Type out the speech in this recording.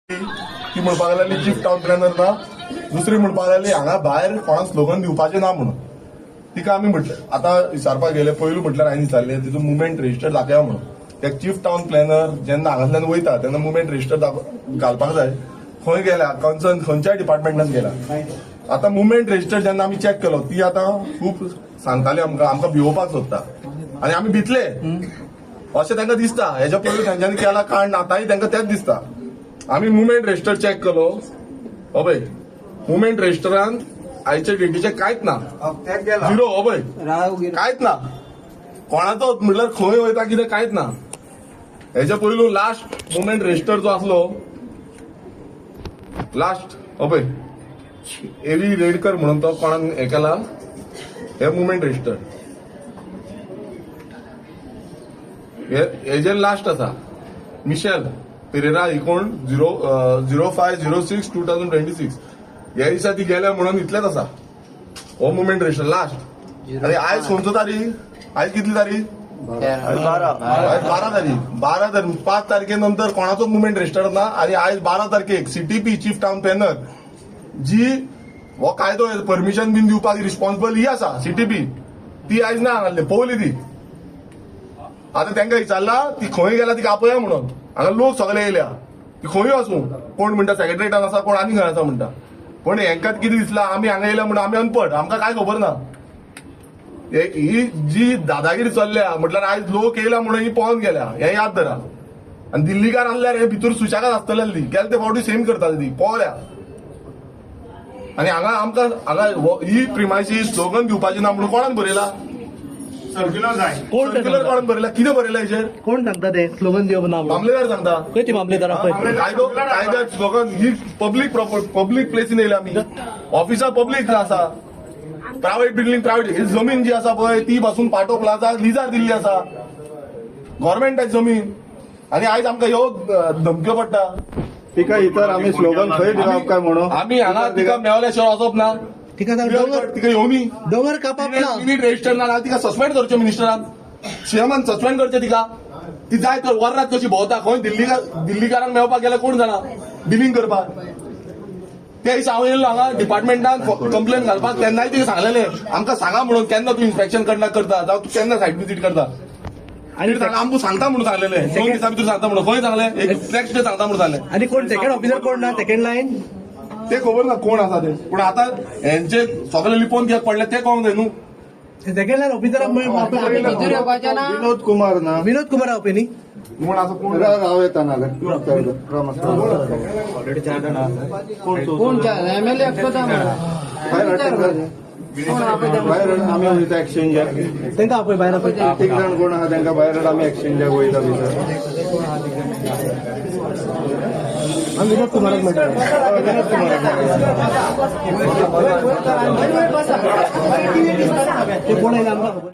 ती म्हणपाक लागली चीफ टाउन प्लॅनर ना, दुसरी म्हणपाक लागली हांगा भायर कोणाक स्लोगन दिवपाचें ना म्हणून. तिका आमी म्हटलें आतां विचारपाक गेले, पयलू म्हटल्यार हांवें विचारलें तिचो मुवमेंट रजिस्टर दाखया म्हणून. त्या चीफ टाउन प्लॅनर जेन्ना हांगांतल्यान वयता तेन्ना मुवमेंट रजिस्टर घालपाक जाय. खंय गेल्या कन्सर्न खंयच्याय डिपार्टमेंटान गेला. आतां मुवमेंट रजिस्टर जेन्ना आमी चॅक केलो ती आतां खूब सांगताली आमकां भिवोवपाक सोदता आनी आमी भितले अशें तांकां दिसता. हेच्या पयलीं तांच्यांनी केला कांड आतांय तांकां तेंच दिसता. आमी मुवमेंट रजिस्टर चॅक केलो, अभय मुवमेंट रजिस्टरान आयचे डेटीचे कांयच ना, झिरो अभय कांयच ना. कोणाचो म्हटल्यार खंय वयता कितें कांयच ना. हेच्या पयलू लास्ट मुवमेंट रजिस्टर जो आसलो लास्ट अभय एवी रेडकर म्हणून तो कोणान हे केला हे मुवमेंट रजिस्टर हेजे लास्ट आसा मिशेल पेरेरा इकोण 05/06/2026 ह्या दिसा ती गेल्या म्हणून इतलेच आसा हो मुवमेंट रजिस्टर लास्ट. आनी आयज खंयचो तारीख, आयज कितली तारीख, 12 तारीख. 5 तारखे नंतर कोणाचो मुवमेंट रजिस्टर ना. आणि आयज 12 तारखेक सीटीपी चीफ टाउन प्लॅनर जी हो कायदो परमिशन बीन दिवपाक रिस्पॉन्सिबल ही आसा सीटीपी, ती आयज ना हांगासले पळयली ती. आतां तांकां विचारला ती खंय गेला तिका आपया म्हणून. हांगा लोक सगळे येयल्या ती खंय आसूं, कोण म्हणटा सेक्रेटरेटान आसा, कोण आनी खंय आसा म्हणटा. पण हेंकां कितें दिसला आमी हांगा येयल्या म्हणून आमी अनपड, आमकां काय खबर ना. ही जी दादागिरी चल्ल्या म्हटल्यार आयज लोक येयला म्हणून ही पळोवन गेल्या हें याद धरा. आनी दिल्लीकार आसल्यार हे भितर सुशागाद आसतले ती गेले ते फावटी सेम करताली ती पळोवल्या. आनी हांगा आमकां हांगा ही प्रिमायसी स्लोगन दिवपाची ना म्हणून कोणान बरयला सर्क्युलर जाय. सर्क्युलर कोणान बरयला, कितें बरयला हेचेर, कोण सांगता ते स्लोगन दिवप ना? मामलेदार सांगता. खंय ती मामलेदार? कायदो स्लोगन ही पब्लीक प्लेसीन येयल्या आमी. ऑफिसां पब्लीक आसा, प्रायव्हेट बिल्डींग प्रायव्हेट ही जमीन जी आसा पळय ती पासून पाटो प्लाझा लिजार दिल्ली आसा गव्हर्मेंटाची जमीन. आनी आयज आमकां ह्यो धमक्यो पडटा. तिका इतर आम्ही स्लोगन खंय दिवप काय म्हणून आमी हांगा तिका मेवल्या शिवाय वचप ना. तिका तिका येवनी डोंगर कापप ना. युनिट रजिस्टर ना तिका सस्पेंड करचें मिनिस्टरान, सीएमान सस्पेंड करचें तिका. ती जाय तर वर रात कशी भोंवता खंय दिल्लीकारांक मेळपाक गेल्यार कोण जाणा बिलिंग करपाक. त्या दिसा हांव येयल्लो हांगा डिपार्टमेंटान कंप्लेन घालपाक, तेन्नाय तिका सांगलेलें आमकां सांगा म्हणून केन्ना तूं इन्स्पेक्शन करता जावं तूं केन्ना सायट विजीट करता. आनी आमकां सांगता म्हणून सांगलेलें 2 दिसां भितर सांगता म्हणून. खंय सांगलें एक नेक्स्ट डे सांगता म्हणून सांगलें. आणि कोण सेकंड ऑफिसर कोण ना, सेकंड लाईन ते खबर ना कोण आसा ते. पूण आतां हेंचे सगळे लिपोवन कित्याक पडले ते कळोंक जाय न्हू. सेकंड लाईन ऑफिसराक विनोद कुमार ना, विनोद कुमार ऑपेनी म्हूण असं कोण राव येता ना भायर आमी वयता एक्सचेंजाक. तांकां आपय भायर आपय. एक जाण कोण आहा तांकां भायर आमी एक्सचेंजाक वयता भितर. विनोद कुमाराक म्हणटा विनोद कुमार ते कोण येयला आमकां खबर.